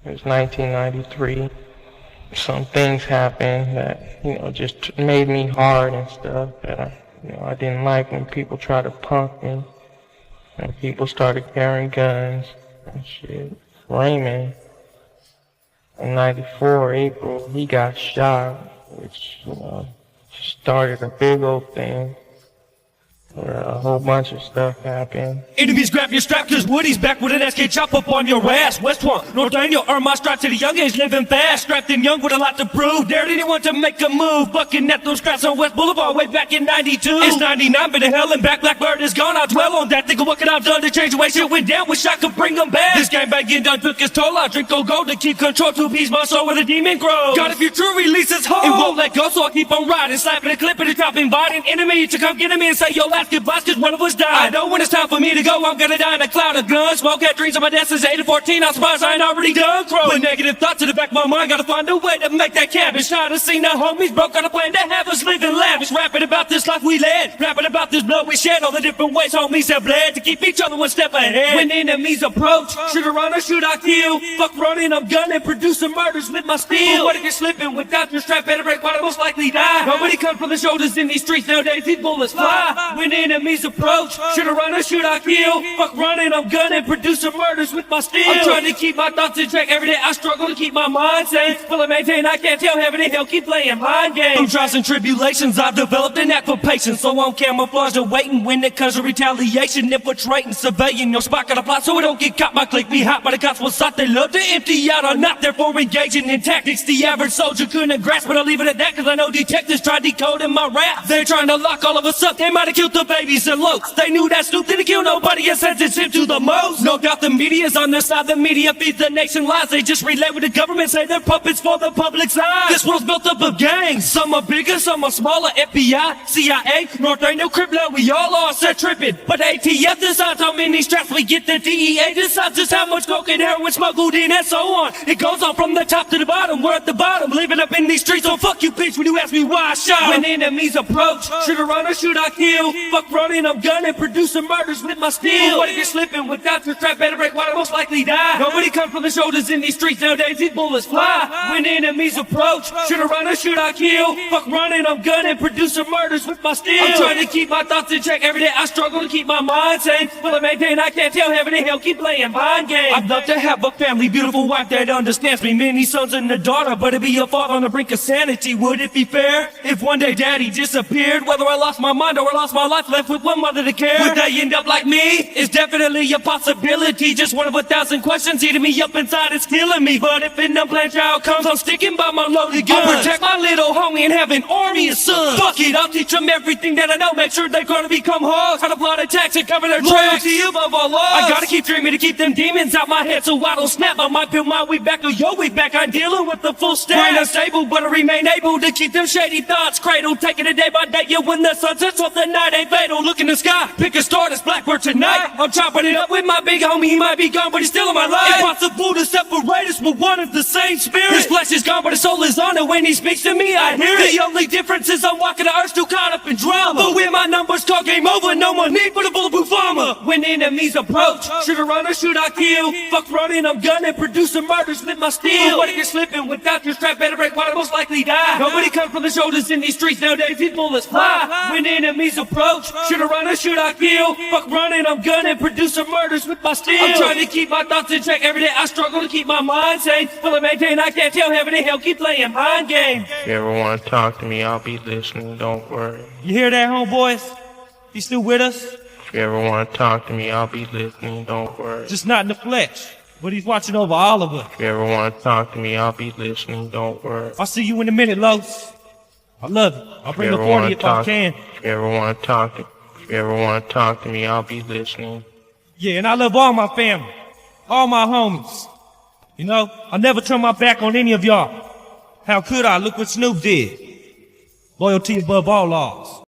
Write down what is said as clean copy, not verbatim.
It was 1993. Some things happened that, just made me hard and stuff that I didn't like when people tried to punk me. And people started carrying guns and shit. Raymond, in 94, April, he got shot, which, started a big old thing. Where a whole bunch of stuff happened. Enemies grab your strap cause Woodie's back with an SK chop up on your ass. West One, North Daniel, earn my stripes at a young age, living fast. Strapped and young with a lot to prove. Dared anyone to make a move. Bucking at those straps on West Boulevard way back in 92. It's 99, been to hell and back. Blackbird is gone, I'll dwell on that. Think of what could I've done to change the way shit went down. Wish I could bring them back. This game banging done took its toll. I drink gold to keep control. To appease my soul where the demon grows. God, if your true release is whole, it won't let go, so I keep on riding. Slapping a clip and a drop, inviting enemy to come get me and say your last goodbyes cause one of us died. I know when it's time for me to go, I'm gonna die in a cloud of guns. Smoke, had dreams on my desk since 8 to 14. I'm surprised I ain't already done crow. Put negative thoughts in the back of my mind. Gotta find a way to make that cabin shine. I seen the homies broke on a plan to have us living lavish. Rapping about this life we led. Rapping about this blood we shed. All the different ways homies have bled to keep each other one step ahead. When enemies approach, should I run or should I kill? Fuck running, I'm gunning, producing murders with my steel. But what if you're slipping without your strap? Better break, why most likely die. Nobody comes from the shoulders in these streets nowadays. These bullets fly. When enemies approach, should I run or should I kill? Fuck running, I'm gunning, producing murders with my steel. I'm trying to keep my thoughts in check. Every day I struggle to keep my mind sane. Will I maintain? I can't tell. Heaven and hell keep playing mind games. Through trials and tribulations, I've developed an act for patience. So I'm camouflaged and waiting when it comes to retaliation. Infiltrating, surveying your spot, gotta plot so it don't get caught. My clique be hot by the cops will stop. They love to empty out. I'm not there for engaging in tactics the average soldier couldn't grasp. But I'll leave it at that cause I know detectives tried decoding my rap. They're trying to lock all of us up. They might have killed the babies and locs. They knew that Snoop didn't kill nobody and sentenced him to the most. No doubt the media's on their side. The media feeds the nation lies. They just relay with the government, say they're puppets for the public's eyes. This world's built up of gangs. Some are bigger, some are smaller. FBI, CIA, North Ain't no crib now. We all are set tripping. But ATF decides how many straps we get. The DEA decides just how much coke and heroin smuggled in and so on. It goes on from the top to the bottom. We're at the bottom, living up in these streets. So fuck you bitch when you ask me why I shot. When enemies approach, should I run or should I kill? Fuck running, I'm gunning, producing murders with my steel. What if you're slipping without your strap? Better break, why most likely die. Nobody comes from the shoulders in these streets nowadays. These bullets fly. When enemies approach, should I run or should I kill? Fuck running, I'm gunning, producing murders with my steel. I'm trying to keep my thoughts in check. Every day I struggle to keep my mind sane. Will I maintain? I can't tell. Heaven and hell keep playing mind games. I'd love to have a family, beautiful wife that understands me. Many sons and a daughter, but it'd be a father on the brink of sanity. Would it be fair if one day daddy disappeared? Whether I lost my mind or I lost my life, left with one mother to care. Would they end up like me? It's definitely a possibility. Just one of 1,000 questions eating me up inside. It's killing me. But if an unplanned child comes, I'm sticking by my loaded gun. I'll protect my little homie and have an army of sons. Fuck it, I'll teach them everything that I know. Make sure they're gonna become hogs. How to plot attacks and cover their tracks. Loyalty above all odds. I gotta keep dreaming to keep them demons out my head so I don't snap. I might peel my week back or your week back. I'm dealing with the full stack. Brain unstable, but I remain able to keep them shady thoughts cradled. Taking it day by day, yeah, when the sun sets off the night ain't fatal. Look in the sky, pick a star that's Blackbird tonight. I'm chopping it up with my big homie. He might be gone, but he's still in my life. Impossible to separate us, but one of the same spirit. His flesh is gone, but his soul is on it. When he speaks to me, I hear it. The only difference is I'm walking the earth still caught up in drama. But when my numbers call game over, no more need for the bulletproof armor. When enemies approach, should I run or should I kill? Fuck running, I'm gunning, producing murders with my steel. But what if you're slipping without your strap? Better break, why most likely die. Nobody comes from the shoulders in these streets nowadays. These bullets fly. When enemies approach, should I run or should I kill? Fuck running, I'm gunning, producing murders with my steel. I'm trying to keep my thoughts in check. Every day I struggle to keep my mind sane. Will I maintain? I can't tell. Heaven and hell keep playing mind games. If you ever want to talk to me, I'll be listening, don't worry. You hear that, homeboys? You still with us? If you ever want to talk to me, I'll be listening, don't worry. Just not in the flesh, but he's watching over all of us. If you ever want to talk to me, I'll be listening, don't worry. I'll see you in a minute, Los. I love you. I'll bring the 40 if I can. If you ever want to talk to me, I'll be listening. Yeah, and I love all my family, all my homies. You know, I never turn my back on any of y'all. How could I? Look what Snoop did. Loyalty above all laws.